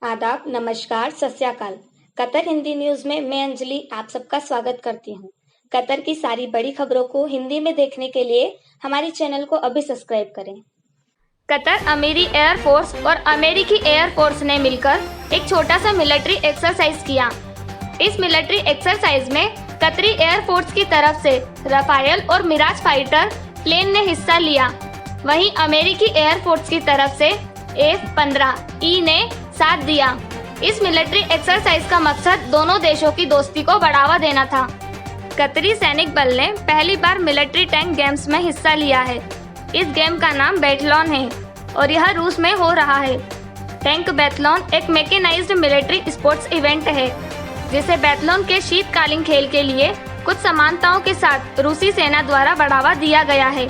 आदाब, नमस्कार, सत श्री अकाल। कतर हिंदी न्यूज में मैं अंजलि आप सबका स्वागत करती हूँ। कतर की सारी बड़ी खबरों को हिंदी में देखने के लिए हमारे चैनल को अभी सब्सक्राइब करें। कतर अमीरी एयर फोर्स और अमेरिकी एयर फोर्स ने मिलकर एक छोटा सा मिलिट्री एक्सरसाइज किया। इस मिलिट्री एक्सरसाइज में कतरी एयर फोर्स की तरफ से राफेल और मिराज फाइटर प्लेन ने हिस्सा लिया। वहीं अमेरिकी एयर फोर्स की तरफ से F-15E ने साथ दिया। इस मिलिट्री एक्सरसाइज का मकसद दोनों देशों की दोस्ती को बढ़ावा देना था। कतरी सैनिक बल ने पहली बार मिलिट्री टैंक गेम्स में हिस्सा लिया है। इस गेम का नाम बैथलॉन है और यह रूस में हो रहा है। टैंक बैथलॉन एक मैकेनाइज्ड मिलिट्री स्पोर्ट्स इवेंट है जिसे बैथलॉन के शीतकालीन खेल के लिए कुछ समानताओं के साथ रूसी सेना द्वारा बढ़ावा दिया गया है।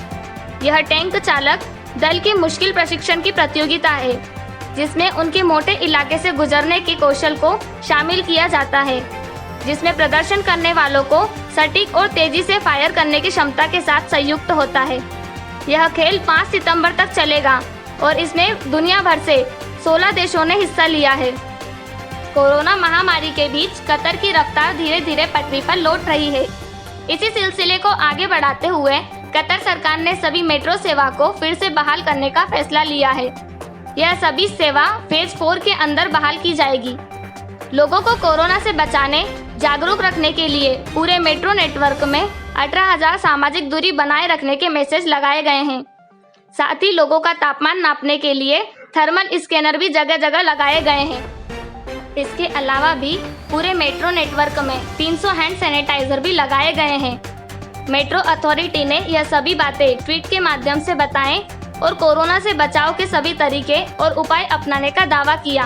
यह टैंक चालक दल की मुश्किल प्रशिक्षण की प्रतियोगिता है जिसमें उनके मोटे इलाके से गुजरने के कौशल को शामिल किया जाता है, जिसमें प्रदर्शन करने वालों को सटीक और तेजी से फायर करने की क्षमता के साथ संयुक्त होता है। यह खेल 5 सितंबर तक चलेगा और इसमें दुनिया भर से 16 देशों ने हिस्सा लिया है। कोरोना महामारी के बीच कतर की रफ्तार धीरे धीरे पटरी पर लौट रही है। इसी सिलसिले को आगे बढ़ाते हुए कतर सरकार ने सभी मेट्रो सेवा को फिर से बहाल करने का फैसला लिया है। यह सभी सेवा फेज 4 के अंदर बहाल की जाएगी। लोगों को कोरोना से बचाने, जागरूक रखने के लिए पूरे मेट्रो नेटवर्क में 18,000 सामाजिक दूरी बनाए रखने के मैसेज लगाए गए हैं। साथ ही लोगों का तापमान नापने के लिए थर्मल स्कैनर भी जगह जगह लगाए गए हैं। इसके अलावा भी पूरे मेट्रो नेटवर्क में 300 हैंड सैनिटाइजर भी लगाए गए हैं। मेट्रो अथॉरिटी ने यह सभी बातें ट्वीट के माध्यम से बताएं और कोरोना से बचाव के सभी तरीके और उपाय अपनाने का दावा किया।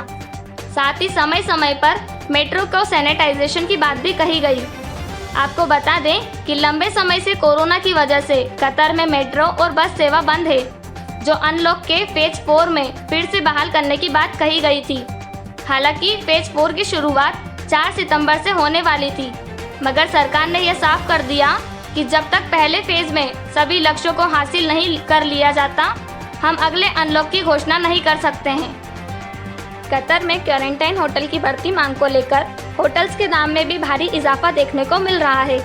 साथ ही समय समय पर मेट्रो को सैनिटाइजेशन की बात भी कही गई। आपको बता दें कि लंबे समय से कोरोना की वजह से कतर में मेट्रो और बस सेवा बंद है, जो अनलॉक के फेज 4 में फिर से बहाल करने की बात कही गई थी। हालांकि फेज 4 की शुरुआत 4 सितंबर से होने वाली थी, मगर सरकार ने यह साफ कर दिया कि जब तक पहले फेज में सभी लक्ष्यों को हासिल नहीं कर लिया जाता, हम अगले अनलॉक की घोषणा नहीं कर सकते हैं। कतर में क्वारंटाइन होटल की बढ़ती मांग को लेकर होटल्स के दाम में भी भारी इजाफा देखने को मिल रहा है।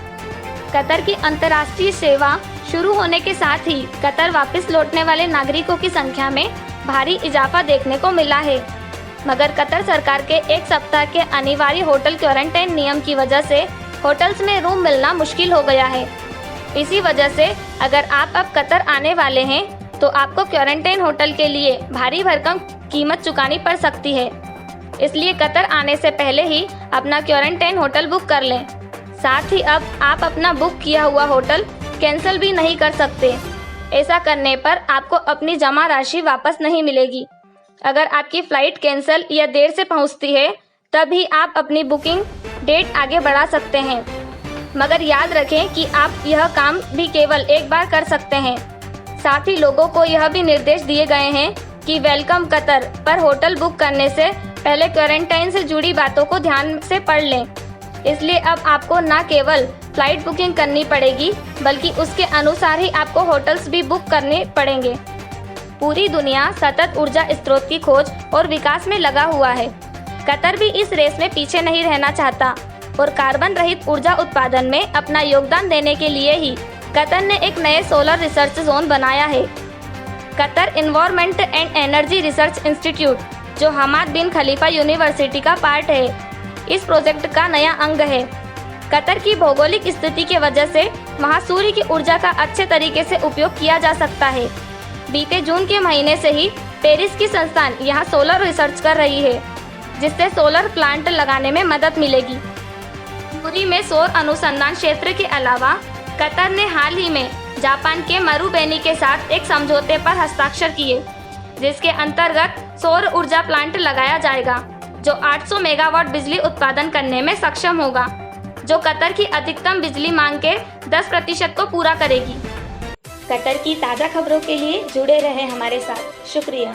कतर की अंतर्राष्ट्रीय सेवा शुरू होने के साथ ही कतर वापस लौटने वाले नागरिकों की संख्या में भारी इजाफा देखने को मिला है, मगर कतर सरकार के 1 सप्ताह के अनिवार्य होटल क्वारंटाइन नियम की वजह से होटल्स में रूम मिलना मुश्किल हो गया है। इसी वजह से अगर आप अब कतर आने वाले हैं तो आपको क्वारंटाइन होटल के लिए भारी भरकम कीमत चुकानी पड़ सकती है। इसलिए कतर आने से पहले ही अपना क्वारंटाइन होटल बुक कर लें। साथ ही अब आप अपना बुक किया हुआ होटल कैंसिल भी नहीं कर सकते। ऐसा करने पर आपको अपनी जमा राशि वापस नहीं मिलेगी। अगर आपकी फ्लाइट कैंसिल या देर से पहुंचती है तब ही आप अपनी बुकिंग डेट आगे बढ़ा सकते हैं, मगर याद रखें कि आप यह काम भी केवल एक बार कर सकते हैं। साथ ही लोगों को यह भी निर्देश दिए गए हैं कि वेलकम कतर पर होटल बुक करने से पहले क्वारंटाइन से जुड़ी बातों को ध्यान से पढ़ लें। इसलिए अब आपको न केवल फ्लाइट बुकिंग करनी पड़ेगी बल्कि उसके अनुसार ही आपको होटल्स भी बुक करने पड़ेंगे। पूरी दुनिया सतत ऊर्जा स्रोत की खोज और विकास में लगा हुआ है। कतर भी इस रेस में पीछे नहीं रहना चाहता और कार्बन रहित ऊर्जा उत्पादन में अपना योगदान देने के लिए ही कतर ने एक नए सोलर रिसर्च जोन बनाया है। Qatar environment and energy research institute, जो हमाद बिन खलीफा यूनिवर्सिटी का पार्ट है, इस प्रोजेक्ट का नया अंग है। कतर की भौगोलिक स्थिति की वजह से वहां सूर्य की ऊर्जा का अच्छे तरीके से उपयोग किया जा सकता है। बीते जून के महीने से ही पेरिस की संस्थान यहाँ सोलर रिसर्च कर रही है, जिससे सोलर प्लांट लगाने में मदद मिलेगी। पूरी में सौर अनुसंधान क्षेत्र के अलावा कतर ने हाल ही में जापान के मरुबेनी के साथ एक समझौते पर हस्ताक्षर किए, जिसके अंतर्गत सौर ऊर्जा प्लांट लगाया जाएगा जो 800 मेगावाट बिजली उत्पादन करने में सक्षम होगा, जो कतर की अधिकतम बिजली मांग के 10% को पूरा करेगी। कतर की ताज़ा खबरों के लिए जुड़े रहे हमारे साथ। शुक्रिया।